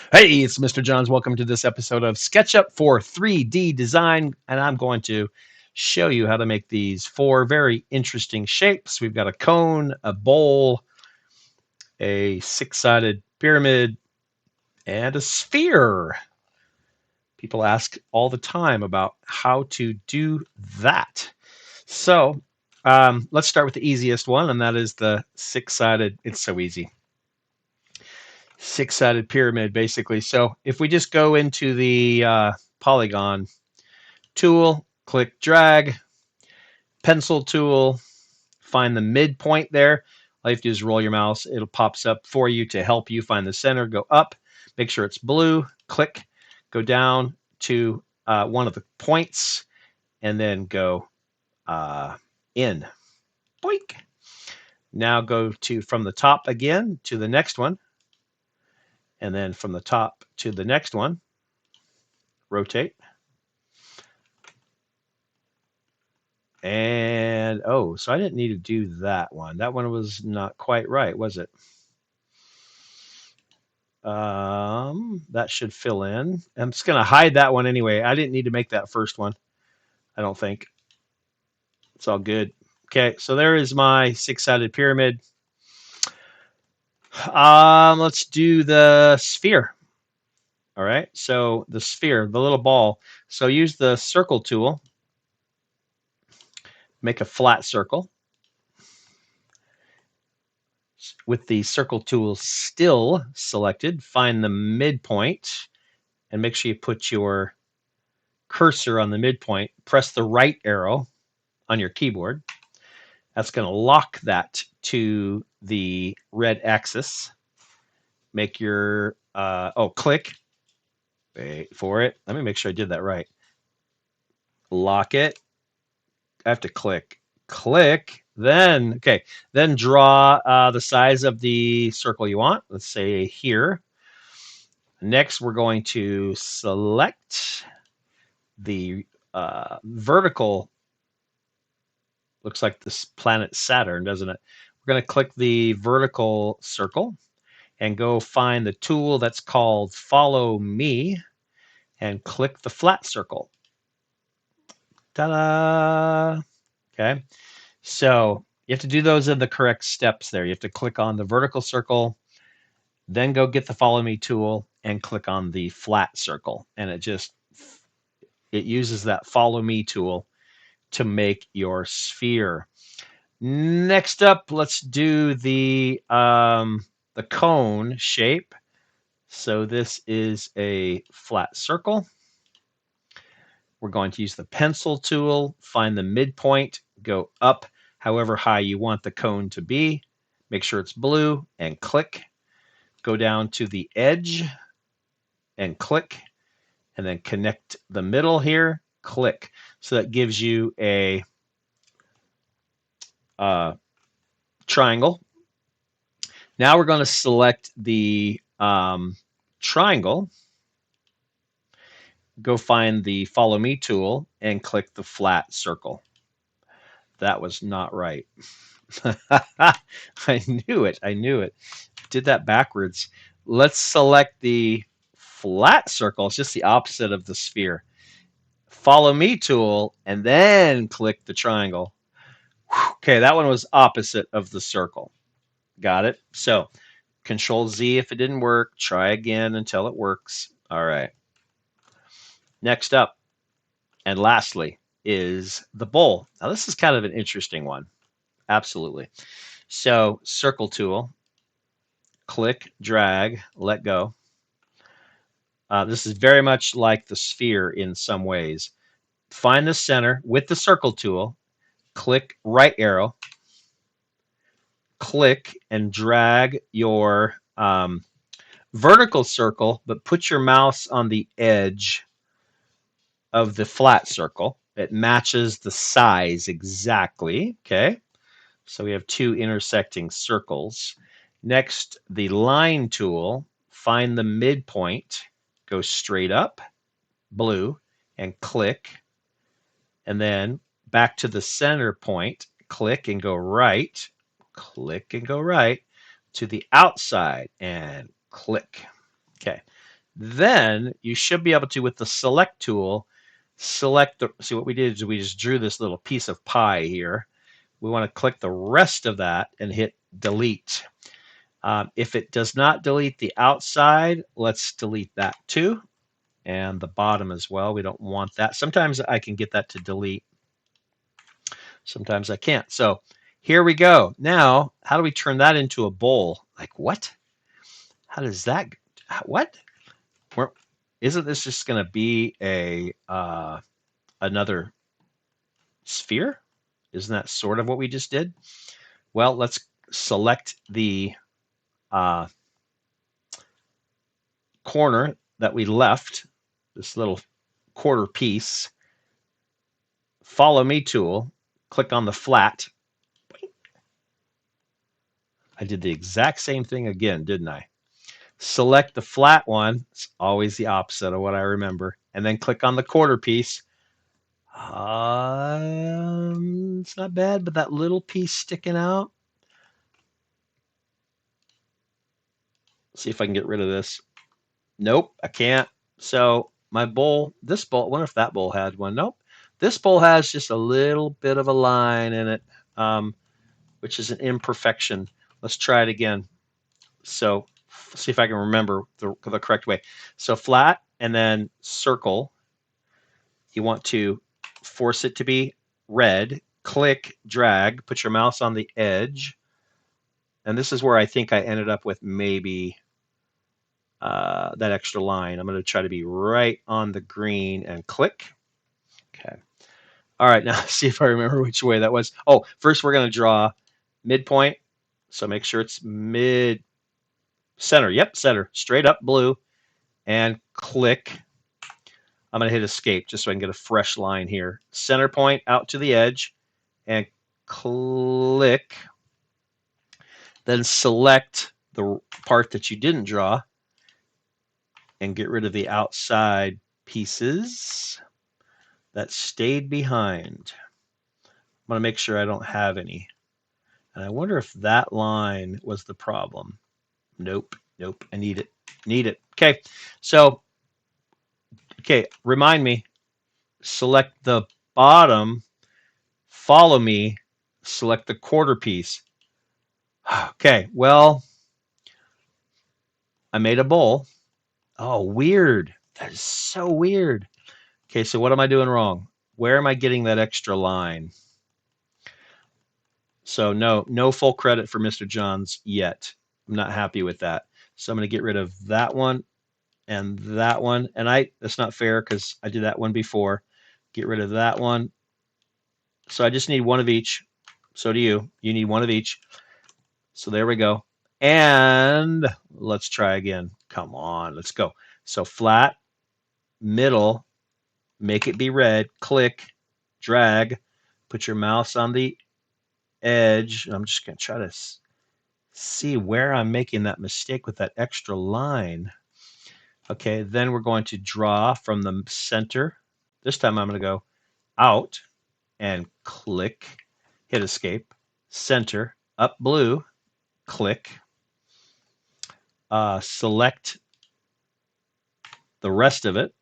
Hey, it's Mr. Johns. Welcome to this episode of Sketchup for 3D Design, and I'm going to show you how to make these four very interesting shapes. We've got a cone, a bowl, a six-sided pyramid, and a sphere. People ask all the time about how to do that. So let's start with the easiest one, and that is the six-sided. It's so easy. Six-sided pyramid, basically. So if we just go into the polygon tool, click drag, pencil tool, find the midpoint there. All you have to do is roll your mouse. It pops up for you to help you find the center. Go up, make sure it's blue, click, go down to one of the points, and then go in. Boink. Now go to from the top again to the next one, and then from the top to the next one, rotate. And oh, so I didn't need to do that one. That one was not quite right, was it? That should fill in. I'm just going to hide that one anyway. I didn't need to make that first one. I don't think. It's all good. Okay, so there is my six-sided pyramid. Let's do the sphere. All right, so the sphere, the little ball. So use the circle tool. Make a flat circle. With the circle tool still selected, find the midpoint and make sure you put your cursor on the midpoint. Press the right arrow on your keyboard. That's going to lock that to the red axis. Make your, click. Wait for it. Let me make sure I did that right. Lock it. I have to click. Click. Then draw the size of the circle you want. Let's say here. Next, we're going to select the vertical. Looks like this planet Saturn, doesn't it? We're going to click the vertical circle and go find the tool that's called Follow Me and click the flat circle. Ta-da! Okay, so you have to do those in the correct steps there. You have to click on the vertical circle, then go get the Follow Me tool and click on the flat circle. And it uses that Follow Me tool to make your sphere. Next up, let's do the cone shape. So this is a flat circle. We're going to use the pencil tool, find the midpoint, go up however high you want the cone to be. Make sure it's blue and click. Go down to the edge and click, and then connect the middle here, click. So that gives you a triangle. Now we're going to select the triangle, go find the Follow Me tool, and click the flat circle. That was not right. I knew it. I knew it. Did that backwards. Let's select the flat circle. It's just the opposite of the sphere. Follow Me tool, and then click the triangle. Okay, that one was opposite of the circle. Got it? So Control Z if it didn't work. Try again until it works. All right. Next up, and lastly, is the bowl. Now, this is kind of an interesting one. Absolutely. So, circle tool, click, drag, let go. This is very much like the sphere in some ways. Find the center with the circle tool, click right arrow, click and drag your vertical circle, but put your mouse on the edge of the flat circle. It matches the size exactly. Okay. So we have two intersecting circles. Next, the line tool, find the midpoint, go straight up, blue, and click. And then back to the center point, click and go right, to the outside and click. Okay. Then you should be able to, with the select tool, select the, see what we did is we just drew this little piece of pie here. We want to click the rest of that and hit delete. If it does not delete the outside, let's delete that too. And the bottom as well. We don't want that. Sometimes I can get that to delete. Sometimes I can't. So here we go. Now, how do we turn that into a bowl? Like what? How does that, what? We're, isn't this just going to be a another sphere? Isn't that sort of what we just did? Well, let's select the uh, corner that we left, this little quarter piece. Follow me tool, click on the flat. I did the exact same thing again, didn't I? Select the flat one. It's always the opposite of what I remember. And then click on the quarter piece. It's not bad, but that little piece sticking out. See if I can get rid of this. Nope, I can't. So my bowl, this bowl, I wonder if that bowl had one. Nope. This bowl has just a little bit of a line in it, which is an imperfection. Let's try it again. So see if I can remember the correct way. So flat and then circle. You want to force it to be red. Click, drag, put your mouse on the edge. And this is where I think I ended up with maybe that extra line. I'm going to try to be right on the green and click. Okay. All right, now see if I remember which way that was. Oh, first we're going to draw midpoint. So make sure it's mid center. Yep, center. Straight up blue. And click. I'm going to hit escape just so I can get a fresh line here. Center point out to the edge and click. Then select the part that you didn't draw and get rid of the outside pieces that stayed behind. I'm going to make sure I don't have any. And I wonder if that line was the problem. Nope, nope, I need it. Need it. Okay, so, okay, remind me, select the bottom, follow me, select the quarter piece. Okay, well, I made a bowl. Oh, weird. That is so weird. Okay, so what am I doing wrong? Where am I getting that extra line? So no full credit for Mr. Johns yet. I'm not happy with that. So I'm going to get rid of that one and that one. And that's not fair because I did that one before. Get rid of that one. So I just need one of each. So do you. You need one of each. So there we go. And let's try again. Come on, let's go. So flat, middle, make it be red, click, drag, put your mouse on the edge. I'm just going to try to see where I'm making that mistake with that extra line. Okay, then we're going to draw from the center. This time I'm going to go out and click, hit escape, center, up blue, click, select the rest of it,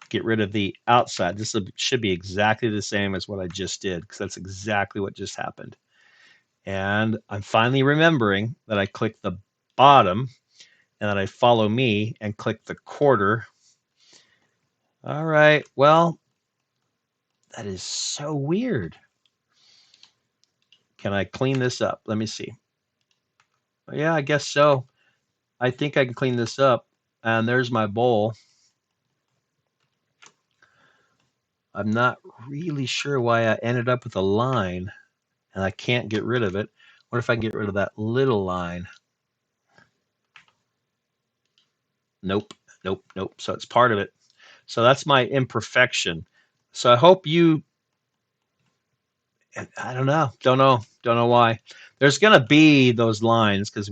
get rid of the outside. This should be exactly the same as what I just did because that's exactly what just happened. And I'm finally remembering that I click the bottom and then I follow me and click the quarter. All right, well, that is so weird. Can I clean this up? Let me see. Yeah, I guess so. I think I can clean this up. And there's my bowl. I'm not really sure why I ended up with a line and I can't get rid of it. What if I can get rid of that little line? Nope, nope, nope. So it's part of it. So that's my imperfection. So I hope you, I don't know why. There's going to be those lines because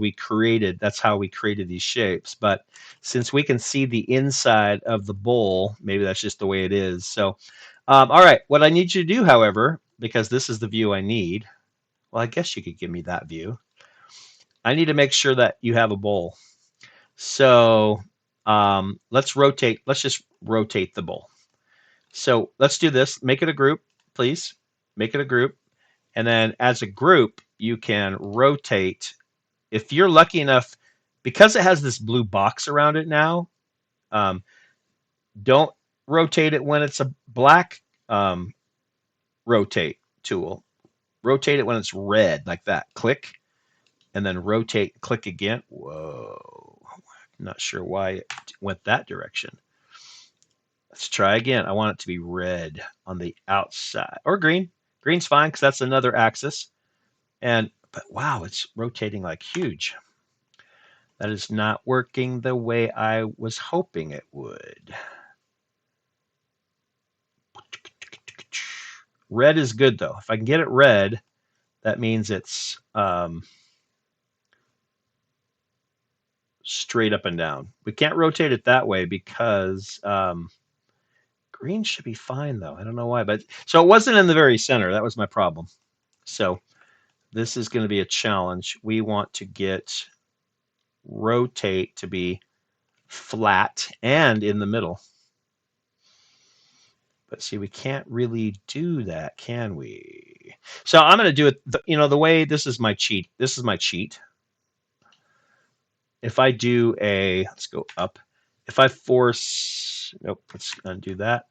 that's how we created these shapes. But since we can see the inside of the bowl, maybe that's just the way it is. So, all right, what I need you to do, however, because this is the view I need, well, I guess you could give me that view. I need to make sure that you have a bowl. So let's rotate. Let's just rotate the bowl. So let's do this. Make it a group, please. Make it a group. And then as a group, you can rotate. If you're lucky enough, because it has this blue box around it now, um, don't rotate it when it's a black rotate tool. Rotate it when it's red, like that. Click, and then rotate, click again. Whoa. Not sure why it went that direction. Let's try again. I want it to be red on the outside, or green. Green's fine because that's another axis. But wow, it's rotating like huge. That is not working the way I was hoping it would. Red is good though. If I can get it red, that means it's straight up and down. We can't rotate it that way because green should be fine though. I don't know why, but so it wasn't in the very center. That was my problem. So this is going to be a challenge. We want to get rotate to be flat and in the middle. But see, we can't really do that, can we? So I'm going to do it, the way this is my cheat. This is my cheat. If I do let's go up. If I force, nope, let's undo that.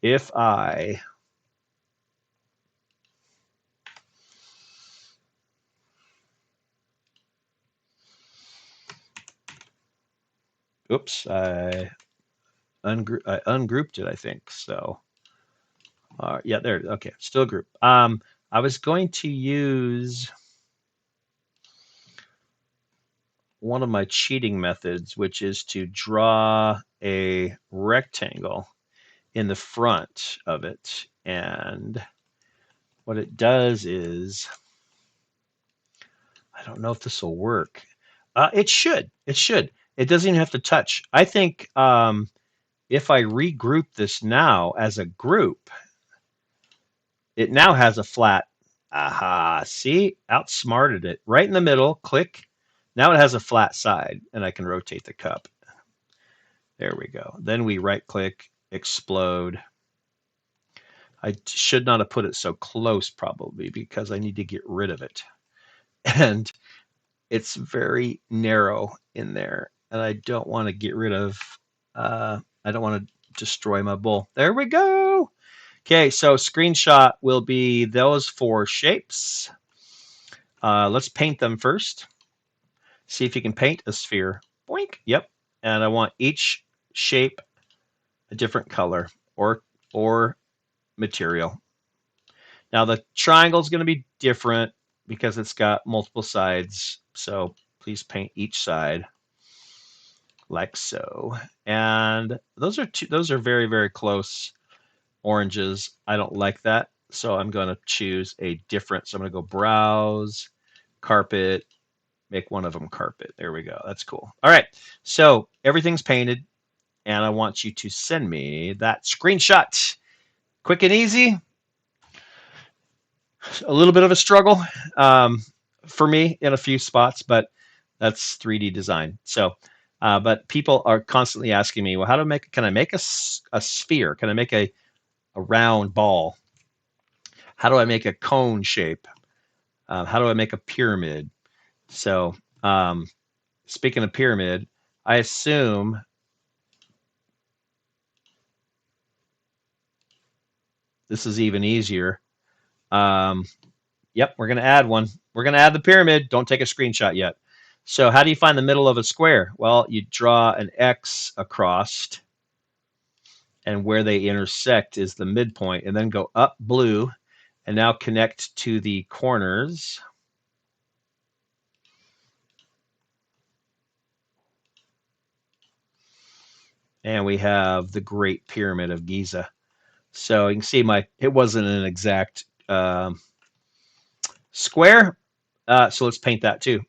If I oops, I ungrouped it, I think. So, yeah, there. Okay, still group. I was going to use one of my cheating methods, which is to draw a rectangle in the front of it. And what it does is, I don't know if this will work. It should. It should. It doesn't even have to touch. I think if I regroup this now as a group, it now has a flat. Aha, see? Outsmarted it. Right in the middle, click. Now it has a flat side, and I can rotate the cup. There we go. Then we right-click, explode. I should not have put it so close, probably, because I need to get rid of it. And it's very narrow in there, and I don't want to get rid of, I don't want to destroy my bowl. There we go. Okay, so screenshot will be those 4 shapes. Let's paint them first. See if you can paint a sphere. Boink. Yep. And I want each shape a different color or material. Now the triangle is going to be different because it's got multiple sides. So please paint each side like so. And those are very, very close oranges. I don't like that. So I'm going to choose a different. So I'm going to go browse, carpet, make one of them carpet. There we go. That's cool. All right. So everything's painted, and I want you to send me that screenshot. Quick and easy. A little bit of a struggle for me in a few spots, but that's 3D design. So, but people are constantly asking me, well, can I make a sphere? Can I make a round ball? How do I make a cone shape? How do I make a pyramid? So, speaking of pyramid, I assume this is even easier. Yep, we're going to add one. We're going to add the pyramid. Don't take a screenshot yet. So how do you find the middle of a square? Well, you draw an X across, and where they intersect is the midpoint, and then go up blue, and now connect to the corners. And we have the Great Pyramid of Giza. So you can see it wasn't an exact square. So let's paint that too.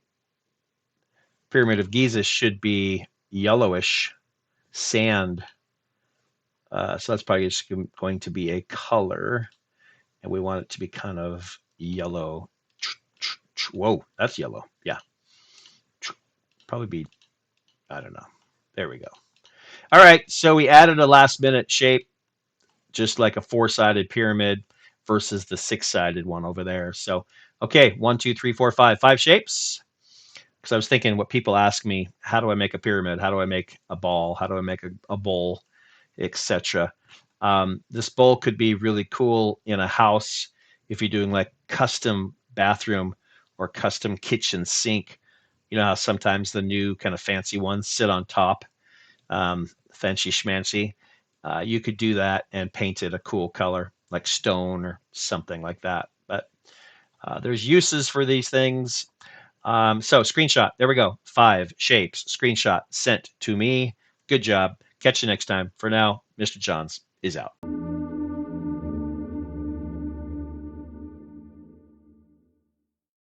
Pyramid of Giza should be yellowish sand. So that's probably just going to be a color. And we want it to be kind of yellow. Whoa, that's yellow. Yeah, probably be, I don't know. There we go. All right, so we added a last minute shape, just like a four-sided pyramid versus the six-sided one over there. So, okay, 1, 2, 3, 4, 5 shapes. Because I was thinking what people ask me, how do I make a pyramid? How do I make a ball? How do I make a bowl, etc. This bowl could be really cool in a house if you're doing like custom bathroom or custom kitchen sink. You know how sometimes the new kind of fancy ones sit on top, fancy schmancy. You could do that and paint it a cool color, like stone or something like that. But there's uses for these things. So screenshot, there we go. 5 shapes, screenshot sent to me. Good job. Catch you next time. For now, Mr. Johns is out.